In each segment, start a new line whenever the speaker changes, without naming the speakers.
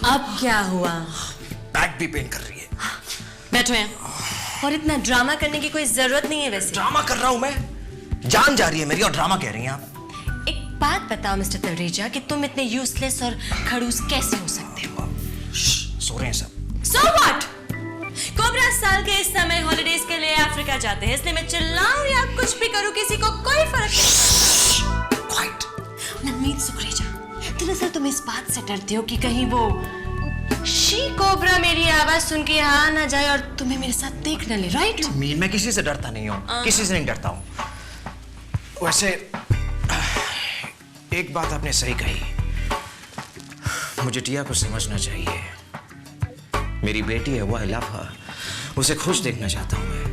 अब क्या हुआ?
बैक भी पेन कर रही है।
बैठो यहाँ। और इतना ड्रामा करने की कोई जरूरत नहीं है वैसे।
ड्रामा कर रहा हूं मैं? जान जा रही है मेरी और ड्रामा कह रही हैं आप।
एक बात बताओ मिस्टर तलरेजा कि तुम इतने यूजलेस और खड़ूस कैसे हो सकते हो?
सो रहे हैं सब।
So what? कोबरा साल के इस समय हॉलिडेज के लिए अफ्रीका जाते हैं, इसलिए मैं चिल्लाऊं या कुछ भी करूं किसी को कोई फर्क नहीं। नवनीत सुखरेजा, दरअसल तुम इस बात से डरते हो कि कहीं वो शी कोबरा मेरी आवाज सुन के यहाँ ना जाए और तुम्हें मेरे साथ देख न ले, राइट?
मीन मैं किसी से डरता नहीं हूँ, किसी से नहीं डरता हूँ। वैसे एक बात आपने सही कही, मुझे टिया को समझना चाहिए। मेरी बेटी है, वो आई लव हर, उसे खुश देखना चाहता हूँ मैं।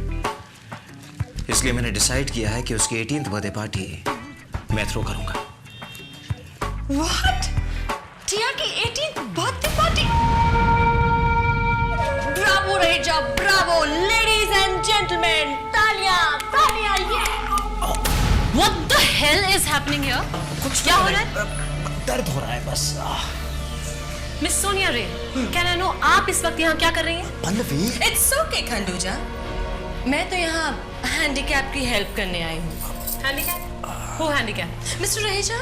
इसलिए मैंने डिसाइड किया है कि उसकी 18th बर्थडे पार्टी मैं थ्रो करूंगा।
What? टिया की 18th birthday party? Bravo Raheja, Bravo, ladies and gentleman, तालियां, तालियां, ये। What the hell is happening here?
कुछ
क्या हो रहा है?
दर्द हो रहा है बस।
मिस सोनिया रे, कैन आई नो आप इस वक्त यहाँ क्या कर रही हैं?
पल्लवी।
It's okay खंडूजा, मैं तो यहाँ हैंडीकैप की हेल्प करने आई हूँ। हैंडीकैप? वो हैंडीकैप? मिस्टर रहेजा,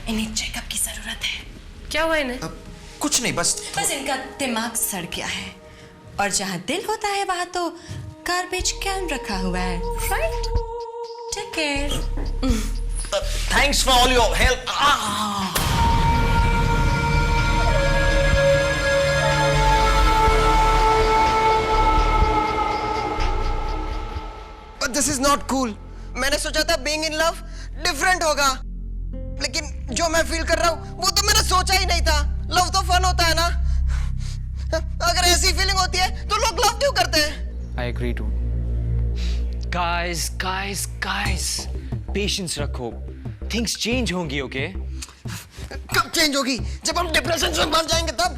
इन्हें चेकअप की जरूरत है। क्या हुआ इन्हें?
कुछ नहीं, बस
इनका दिमाग सड़ गया है और जहाँ दिल होता है वहाँ तो गार्बेज कैन रखा हुआ है, right? Take care.
Thanks for all your help. But this is not cool. मैंने सोचा था being in love डिफरेंट होगा, लेकिन जो मैं फील कर रहा हूँ वो तो मैंने सोचा ही नहीं था। लव तो फन होता है ना? अगर ऐसी फीलिंग होती है तो लोग लव क्यों करते हैं?
I agree too. Guys, patience रखो. Things change होंगी, okay?
कब चेंज होगी? जब हम डिप्रेशन से मर जाएंगे तब।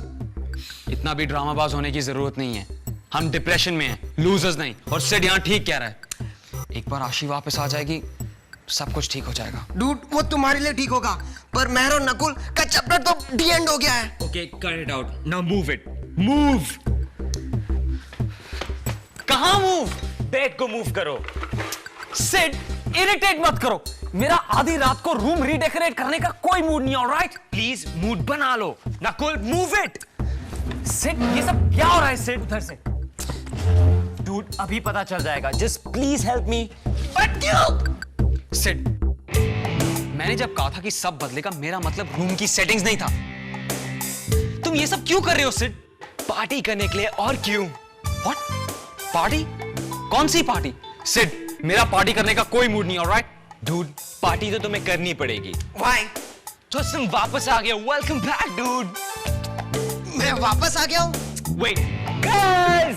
इतना भी ड्रामाबाज होने की जरूरत नहीं है। हम डिप्रेशन में हैं, लूजर्स नहीं। और सिड यहाँ ठीक कह रहा है। एक बार आशी वापस आ जाएगी, सब कुछ ठीक हो जाएगा।
डूड, वो तुम्हारे लिए ठीक होगा, पर मेहर और नकुल का चैप्टर तो डी एंड हो गया है।
Okay, cut it out. Now move it. Move. कहाँ move? बैग को मूव करो। सिड, इरिटेट मत करो। मेरा आधी रात को रूम रीडेकोरेट करने का कोई मूड नहीं है, ऑलराइट? प्लीज मूड बना लो। Nakul, move it. सिड, ये सब क्या हो रहा है? सिड, उधर से। डूड, अभी पता चल जाएगा। Just please help me. But क्यों? सिड, मैंने जब कहा था कि सब बदलेगा, मेरा मतलब रूम की सेटिंग्स नहीं था। तुम ये सब क्यों कर रहे हो सिड? पार्टी करने के लिए, और क्यों? व्हाट? पार्टी? कौन सी पार्टी? सिड, मेरा पार्टी करने का कोई मूड नहीं, ऑलराइट? डूड, पार्टी तो तुम्हें करनी पड़ेगी।
Why?
तो तुम वापस आ गए। Welcome back dude.
मैं वापस आ गया हूँ।
Wait guys,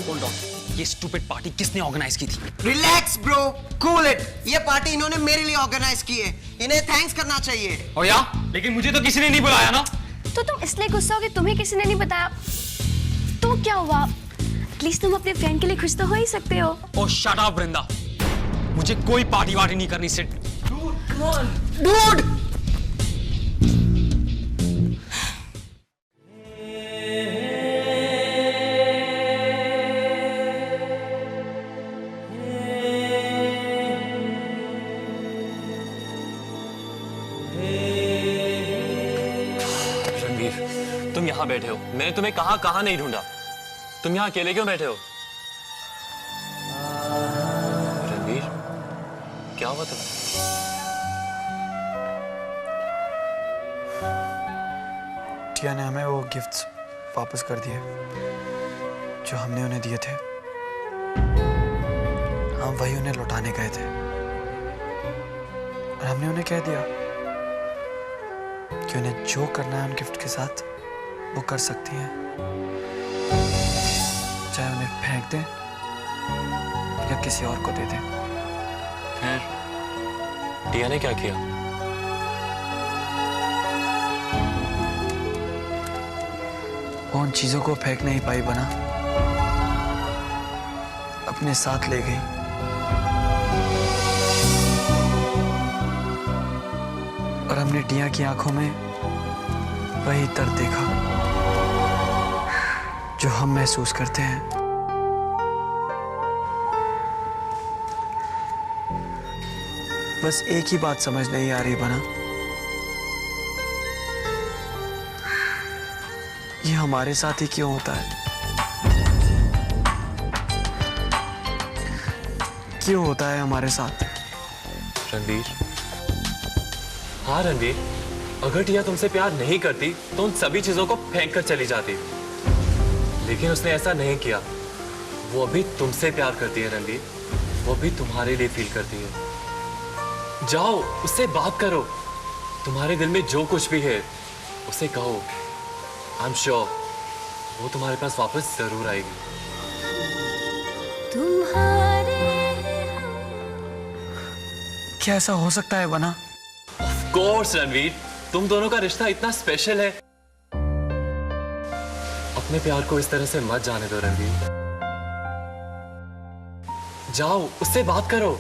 hold on. ये स्टूपिड पार्टी किसने ऑर्गेनाइज की थी?
Relax bro, cool it. ये पार्टी इन्होंने मेरे लिए ऑर्गेनाइज की है, इन्हें थैंक्स करना चाहिए।
ओ या? लेकिन मुझे तो किसी ने नहीं बुलाया ना।
तो तुम इसलिए गुस्सा हो कि तुम्हें किसी ने नहीं बताया? तो क्या हुआ? एटलीस्ट तुम अपने फ्रेंड के लिए खुश तो हो ही सकते हो।
ओ शट अप वृंदा, मुझे कोई पार्टी वार्टी नहीं करनी। Sid,
come on dude.
तुम यहाँ बैठे हो, मैंने तुम्हें कहाँ नहीं ढूंढा। तुम यहाँ अकेले क्यों बैठे हो? रणवीर, क्या हुआ तुम्हें?
टिया ने हमें वो गिफ्ट्स वापस कर दिए जो हमने उन्हें दिए थे। हम वही उन्हें लौटाने गए थे और हमने उन्हें कह दिया कि उन्हें जो करना है उन गिफ्ट के साथ वो कर सकती हैं, चाहे उन्हें फेंक दें या किसी और को दे दें।
फिर टिया ने क्या किया?
वो उन चीजों को फेंक नहीं पाई बना, अपने साथ ले गई। और हमने टिया की आंखों में वही दर्द देखा जो हम महसूस करते हैं। बस एक ही बात समझ नहीं आ रही बना, ये हमारे साथ ही क्यों होता है? क्यों होता है हमारे साथ?
रणवीर, हाँ रणवीर, अगर टिया तुमसे प्यार नहीं करती तो उन सभी चीजों को फेंक कर चली जाती, लेकिन उसने ऐसा नहीं किया। वो अभी तुमसे प्यार करती है रणवीर, वो अभी तुम्हारे लिए फील करती है। जाओ उससे बात करो, तुम्हारे दिल में जो कुछ भी है उसे कहो। आई एम श्योर वो तुम्हारे पास वापस जरूर आएगी।
क्या ऐसा हो सकता है बना?
ऑफ कोर्स रणवीर, तुम दोनों का रिश्ता इतना स्पेशल है। अपने प्यार को इस तरह से मत जाने दो रणवीर। जाओ उससे बात करो।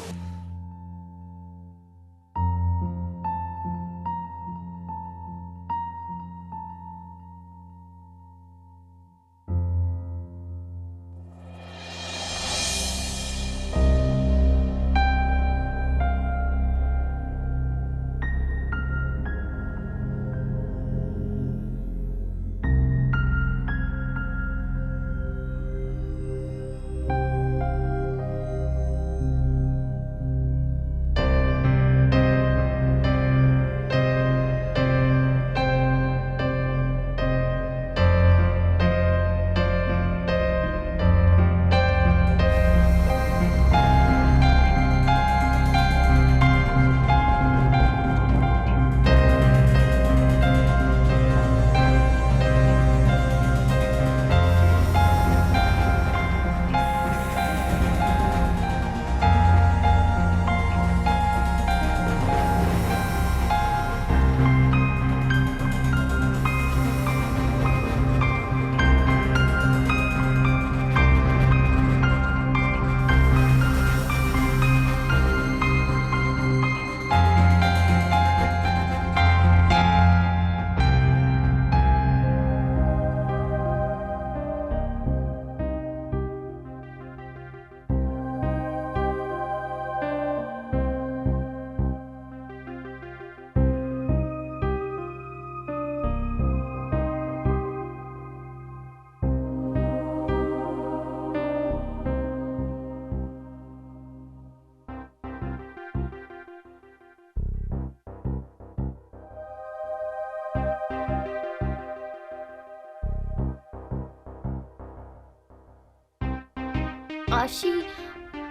आशी,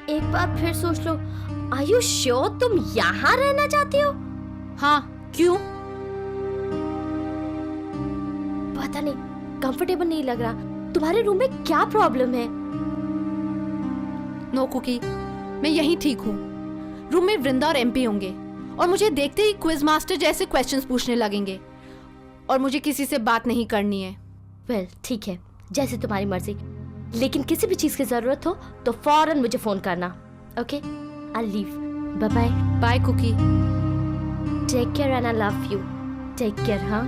एक बार फिर सोच लो। आर यू श्योर तुम यहाँ रहना चाहती हो?
हाँ, क्यों?
पता नहीं, कंफर्टेबल नहीं लग रहा। तुम्हारे रूम में क्या प्रॉब्लम है?
नो कुकी, मैं यहीं ठीक हूँ। रूम में वृंदा और एमपी होंगे और मुझे देखते ही क्विज मास्टर जैसे क्वेश्चंस पूछने लगेंगे और मुझे किसी से बात नहीं करनी है।
वेल, ठीक है, जैसे तुम्हारी मर्जी। लेकिन किसी भी चीज की जरूरत हो तो फौरन मुझे फोन करना। Okay, I leave. Bye bye.
Bye Cookie.
Take care and I love you. Take care. हाँ,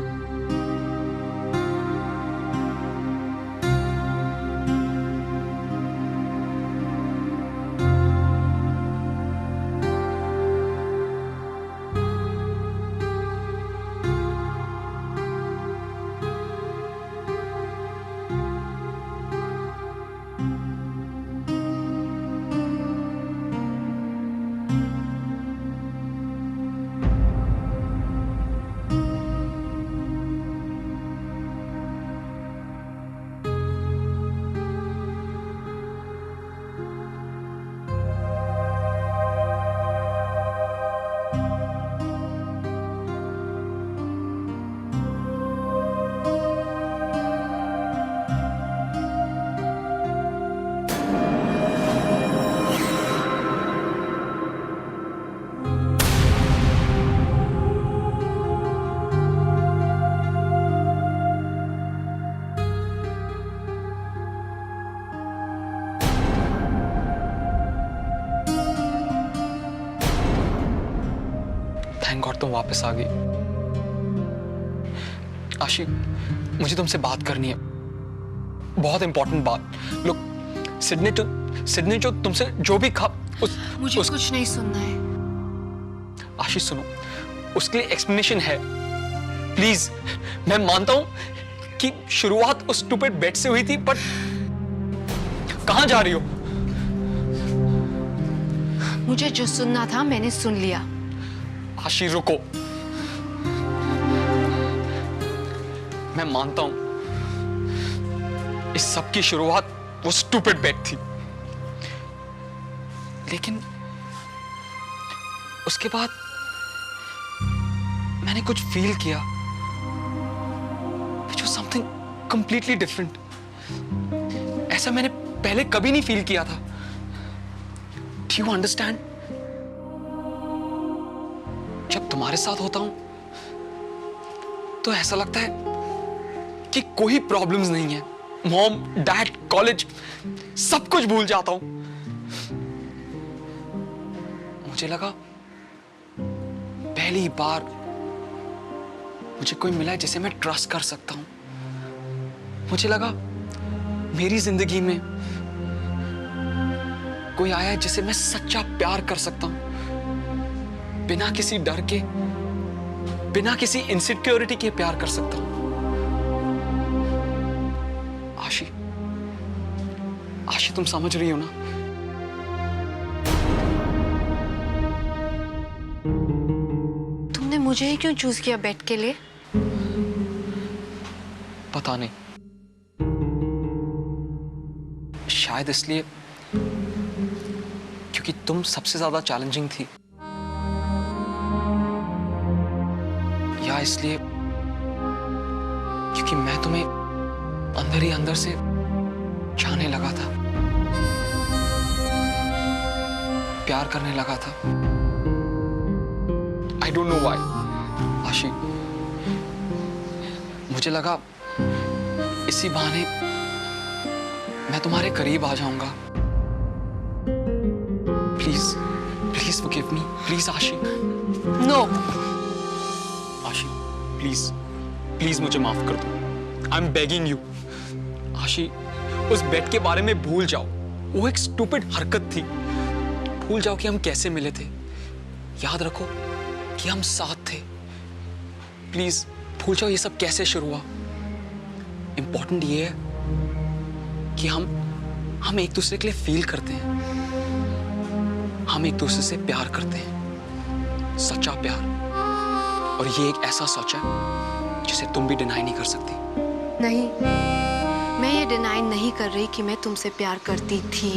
थैंक गॉड तुम वापस आ गई। आशी, मुझे तुमसे बात करनी है, बहुत इंपॉर्टेंट बात। लोग सिडनी जो तुमसे जो भी खा
मुझे कुछ नहीं सुनना है।
आशी सुनो, उसके लिए एक्सप्लेनेशन है प्लीज। मैं मानता हूं कि शुरुआत उस स्टूपिड बेड से हुई थी, बट कहां जा रही हो?
मुझे जो सुनना था मैंने सुन लिया।
आशी रुको, मैं मानता हूं इस सब की शुरुआत वो स्टूपिड बेड थी, लेकिन उसके बाद मैंने कुछ फील किया, which was something completely different। ऐसा मैंने पहले कभी नहीं फील किया था। Do you understand? जब तुम्हारे साथ होता हूं तो ऐसा लगता है कि कोई प्रॉब्लम्स नहीं है। मॉम, डैड, कॉलेज, सब कुछ भूल जाता हूं। मुझे लगा पहली बार मुझे कोई मिला है जिसे मैं ट्रस्ट कर सकता हूं। मुझे लगा मेरी जिंदगी में कोई आया है जिसे मैं सच्चा प्यार कर सकता हूं, बिना किसी डर के, बिना किसी इनसिक्योरिटी के प्यार कर सकता हूं। आशी तुम समझ रही हो ना?
तुमने मुझे ही क्यों चूज किया बेड के लिए?
पता नहीं, शायद इसलिए क्योंकि तुम सबसे ज्यादा चैलेंजिंग थी, या इसलिए क्योंकि मैं तुम्हें अंदर ही अंदर से चाहने लगा था, प्यार करने लगा था। I don't know why, आशी। मुझे लगा इसी बहाने मैं तुम्हारे करीब आ जाऊंगा। Please please forgive me, please आशी।
नो।
आशी प्लीज प्लीज मुझे माफ कर दो। I am begging you. आशी, उस बेड के बारे में भूल जाओ, वो एक स्टूपिड हरकत थी। भूल जाओ कि हम कैसे मिले थे, याद रखो कि हम साथ थे। प्लीज भूल जाओ ये सब कैसे शुरू हुआ। इंपॉर्टेंट ये है कि हम एक दूसरे के लिए फील करते हैं, हम एक दूसरे से प्यार करते हैं, सच्चा प्यार। और ये एक ऐसा सच है जिसे तुम भी डिनाई नहीं कर सकती।
नहीं, मैं ये डिनाई नहीं कर रही कि मैं तुमसे प्यार करती थी।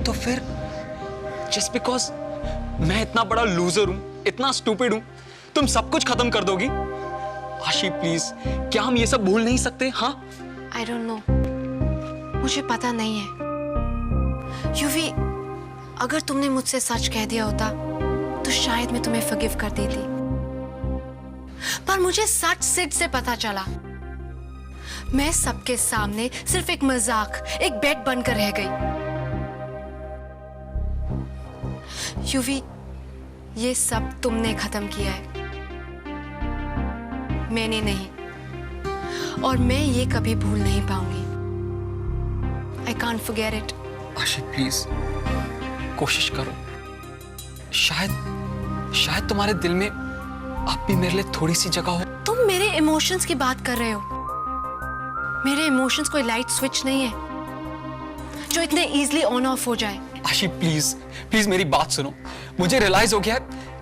तो फिर जस्ट बिकॉज मैं इतना बड़ा लूजर हूं, इतना स्टूपिड हूं, तुम सब कुछ खत्म कर दोगी? आशी प्लीज, क्या हम ये सब भूल नहीं सकते? हाँ,
आई डोंट नो, मुझे पता नहीं है। यूवी, अगर तुमने मुझसे सच कह दिया होता तो शायद मैं तुम्हें फॉरगिव कर देती, पर मुझे सच सिड से पता चला। मैं सबके सामने सिर्फ एक मजाक, एक बेड बनकर रह गई। यूवी, ये सब तुमने खत्म किया है, मैंने नहीं। और मैं ये कभी भूल नहीं पाऊंगी। I can't forget it.
आशी प्लीज कोशिश करो। शायद तुम्हारे दिल में अब भी मेरे लिए थोड़ी सी जगह हो।
तुम मेरे इमोशंस की बात कर रहे हो। मेरे इमोशंस कोई लाइट स्विच नहीं है जो इतने इजीली ऑन ऑफ हो जाए।
आशी प्लीज प्लीज मेरी बात सुनो। मुझे रियलाइज हो गया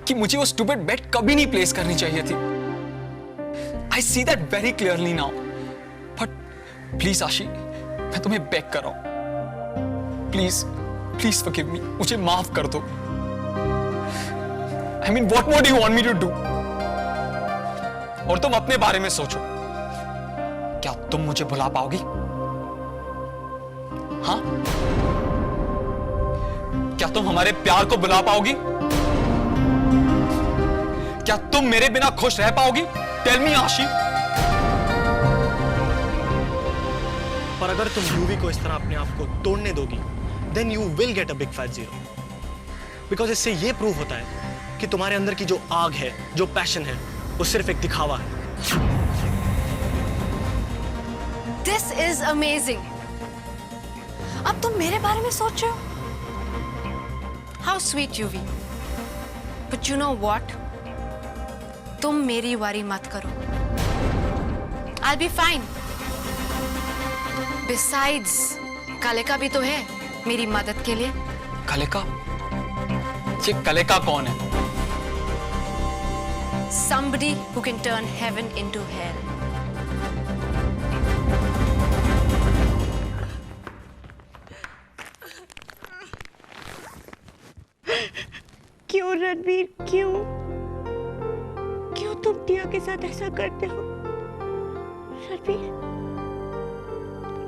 कि मुझे वो स्टूपिड बेड कभी नहीं प्लेस करनी चाहिए थी। I see that very clearly now. But please Ashi, मैं तुम्हें बेग कर रहा हूं, प्लीज प्लीज फॉरगिव मी, मुझे माफ कर दो। I mean what more do you want me to do? और तुम अपने बारे में सोचो, क्या तुम मुझे भुला पाओगी? हाँ, क्या तुम हमारे प्यार को भुला पाओगी? क्या तुम मेरे बिना खुश रह पाओगी? टेल मी आशी।
पर अगर तुम यूवी को इस तरह अपने आप को तोड़ने दोगी, then you will get a big fat zero. Because इससे ये प्रूव होता है कि तुम्हारे अंदर की जो आग है, जो पैशन है, वो सिर्फ एक दिखावा है।
This is amazing. अब तुम मेरे बारे में सोच रहे हो? How sweet, Yuvi. But you know what? तुम मेरी वारी मत करो. I'll be fine. Besides, Kaleka भी तो है मेरी मदद के लिए.
कलेका? ये कलेका कौन है?
Somebody who can turn heaven into hell.
क्यों रणवीर, क्यों तुम टिया के साथ ऐसा करते हो? रणवीर,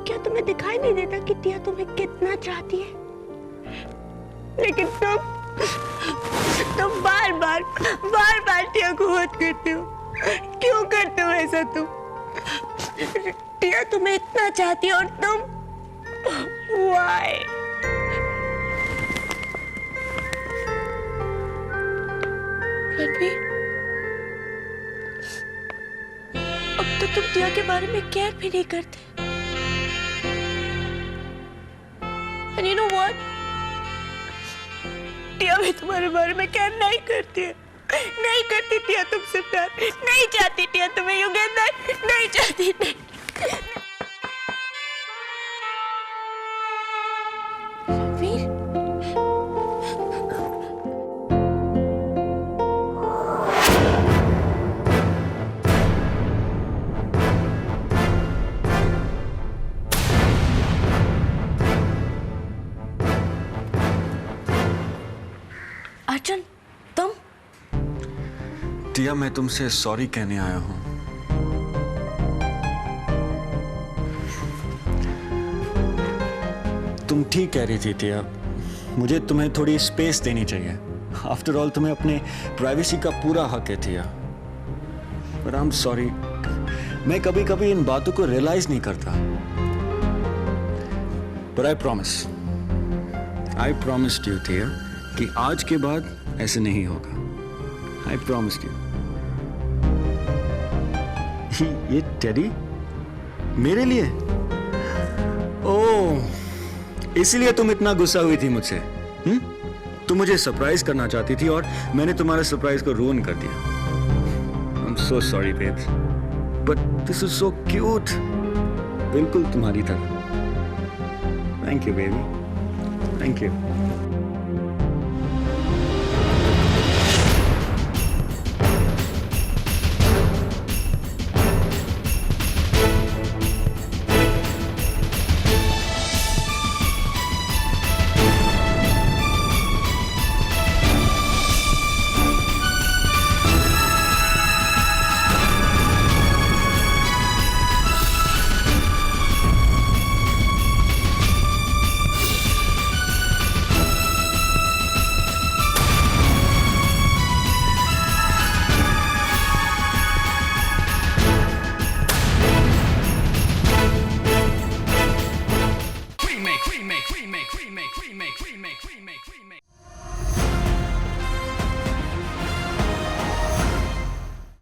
क्या तुम्हें दिखाई नहीं देता कि टिया तुम्हें कितना चाहती है? लेकिन तुम बार बार टिया को हर्ट करते हो। क्यों करते हो ऐसा तुम? टिया तुम्हें इतना चाहती है और तुम Why? रणवीर, अब तो तुम टिया के बारे में केयर भी नहीं करते। And you know what? टिया भी तुम्हारे बारे में केयर नहीं करती है। नहीं करती टिया तुमसे प्यार, नहीं चाहती टिया तुम्हें, you get that? नहीं चाहती, नहीं। रणवीर, अर्जुन, तुम?
टिया, मैं तुमसे सॉरी कहने आया हूं। तुम ठीक कह रही थी टिया, मुझे तुम्हें थोड़ी स्पेस देनी चाहिए। आफ्टर ऑल तुम्हें अपने प्राइवेसी का पूरा हक है टिया। पर आई एम सॉरी, मैं कभी कभी इन बातों को रियलाइज नहीं करता। पर आई प्रॉमिस यू टिया कि आज के बाद ऐसे नहीं होगा। I promise you. ये टेडी मेरे लिए? ओह, इसीलिए तुम इतना गुस्सा हुई थी मुझसे? तुम मुझे सरप्राइज करना चाहती थी और मैंने तुम्हारे सरप्राइज को रूइन कर दिया। I am so sorry babes, but this is so cute, बिल्कुल तुम्हारी तरह। Thank you baby, thank you.